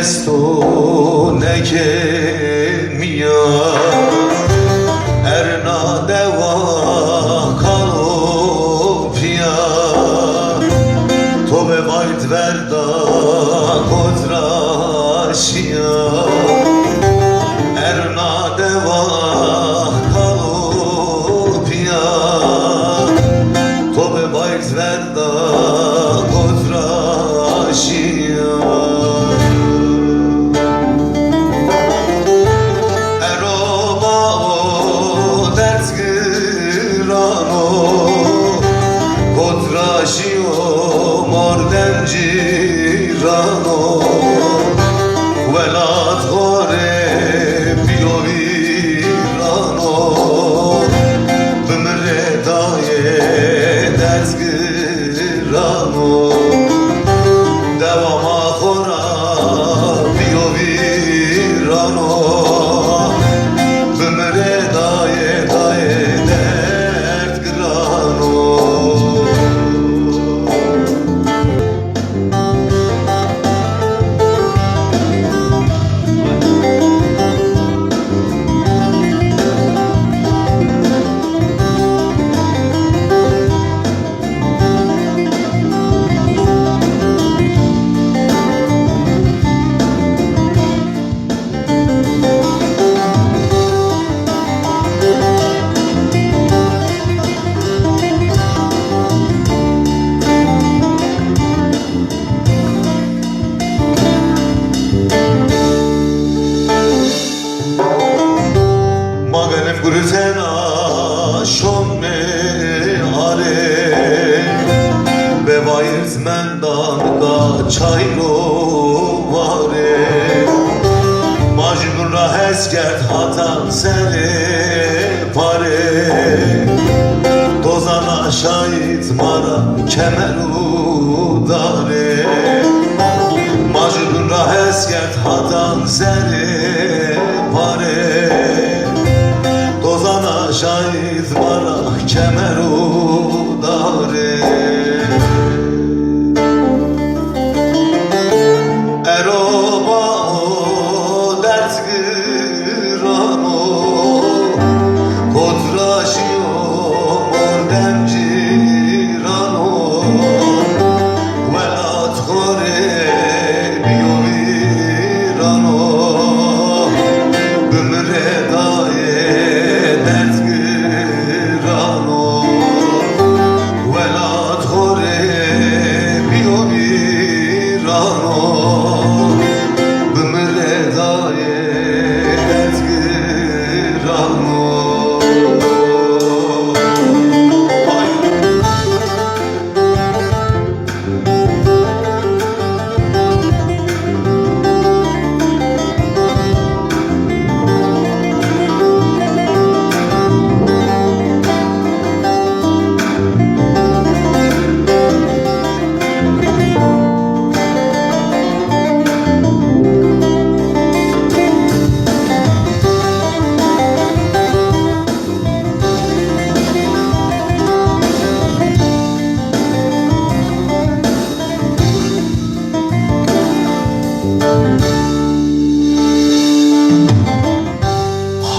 esto nekemia erna deva kalopia tove vart verda kodraşia erna deva kalopia tove vart verda kodraşia mordem girano velat gore biovirano bimre daye dezgirano devama khora biovirano bimre daye dezgirano Grutena şomme are ve vayız mendan da çayro vare majnunra heskert hatan sene pare dozana şahit mara kemeru dare majnunra heskert hatan sene pare dozana şahit mara kemeru dare eroba o dert gırano kodraşio mordem girano velat gore biovirano bümre daye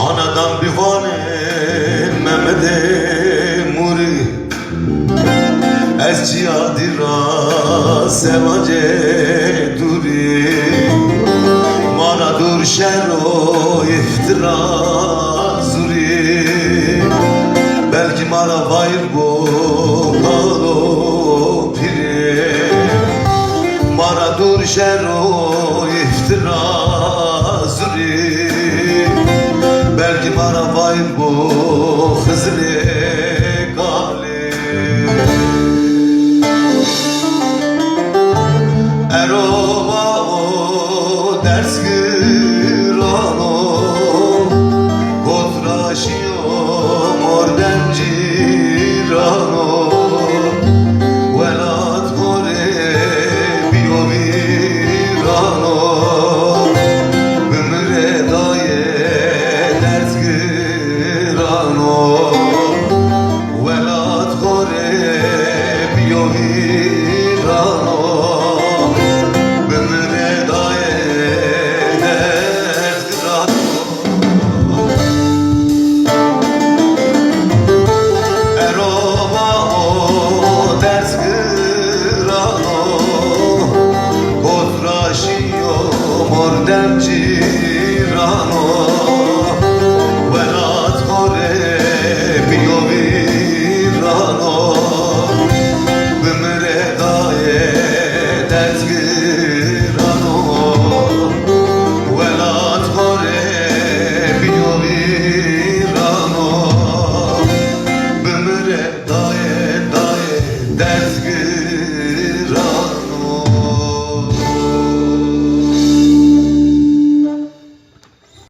Hanadan bivane Mehmede muri Ez cihadira sevace duri Mara dur şero iftira zuri Belki mara bayır bu kalo piri Mara dur şero iftira zuri belki bana bayım bu hızlı